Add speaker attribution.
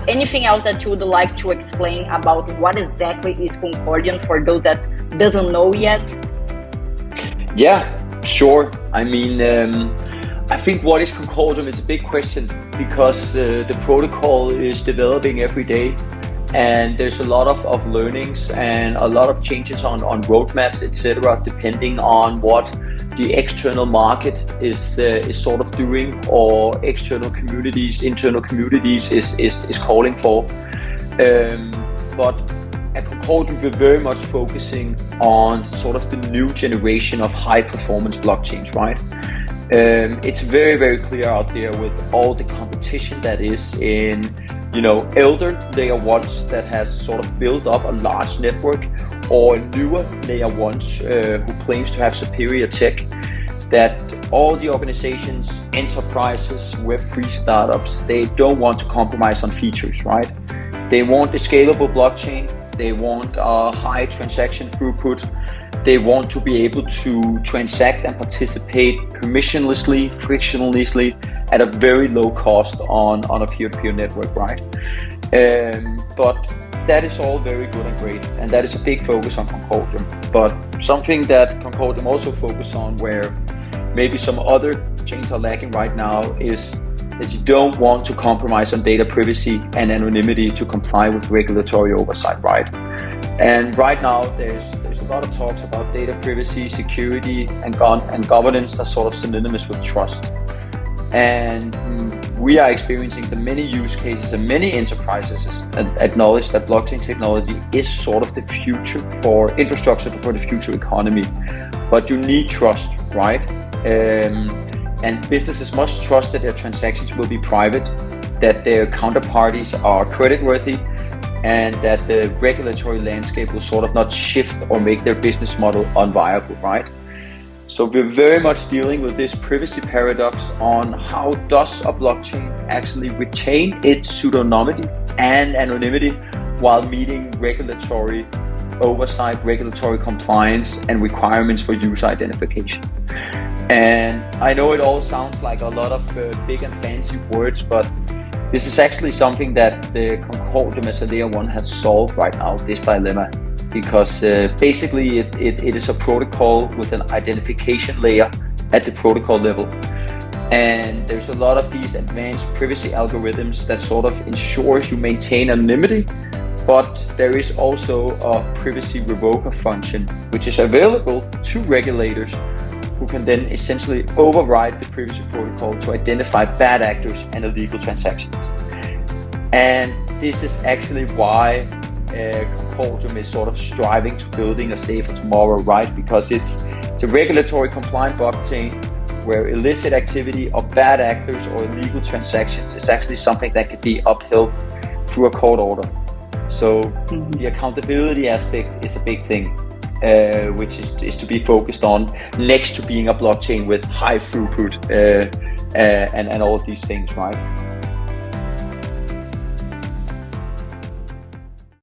Speaker 1: anything else that you would like to explain about what exactly is Concordium for those that doesn't know yet?
Speaker 2: Yeah, sure. I mean, I think what is Concordium is a big question because the protocol is developing every day, and there's a lot of learnings and a lot of changes on roadmaps, etc., depending on what the external market is sort of doing, or external communities, internal communities is calling for. But at Concordium, we're very much focusing on sort of the new generation of high performance blockchains, right? It's very, very clear out there with all the competition that is in, elder layer ones that has sort of built up a large network, or newer layer ones who claims to have superior tech, that all the organizations, enterprises, Web3 startups, they don't want to compromise on features, right? They want a scalable blockchain. They want a high transaction throughput. They want to be able to transact and participate permissionlessly, frictionlessly, at a very low cost on a peer-to-peer network, right? But that is all very good and great, and that is a big focus on Concordium. But something that Concordium also focuses on, where maybe some other chains are lacking right now, is that you don't want to compromise on data privacy and anonymity to comply with regulatory oversight, right? And right now, there's a lot of talks about data privacy, security, and governance that's sort of synonymous with trust. And we are experiencing the many use cases, and many enterprises acknowledge that blockchain technology is sort of the future for infrastructure for the future economy. But you need trust, right? And businesses must trust that their transactions will be private, that their counterparties are creditworthy, and that the regulatory landscape will sort of not shift or make their business model unviable, right? So we're very much dealing with this privacy paradox on how does a blockchain actually retain its pseudonymity and anonymity while meeting regulatory oversight, regulatory compliance, and requirements for user identification. And I know it all sounds like a lot of big and fancy words, but this is actually something that the Concordium as a layer 1 has solved right now, this dilemma. Because basically it is a protocol with an identification layer at the protocol level. And there's a lot of these advanced privacy algorithms that sort of ensures you maintain anonymity, but there is also a privacy revoker function, which is available to regulators, who can then essentially override the privacy protocol to identify bad actors and illegal transactions. And this is actually why Concordium is sort of striving to building a safer tomorrow, right? Because it's a regulatory compliant blockchain where illicit activity of bad actors or illegal transactions is actually something that could be upheld through a court order. So the accountability aspect is a big thing, which is to be focused on, next to being a blockchain with high throughput and all of these things, right?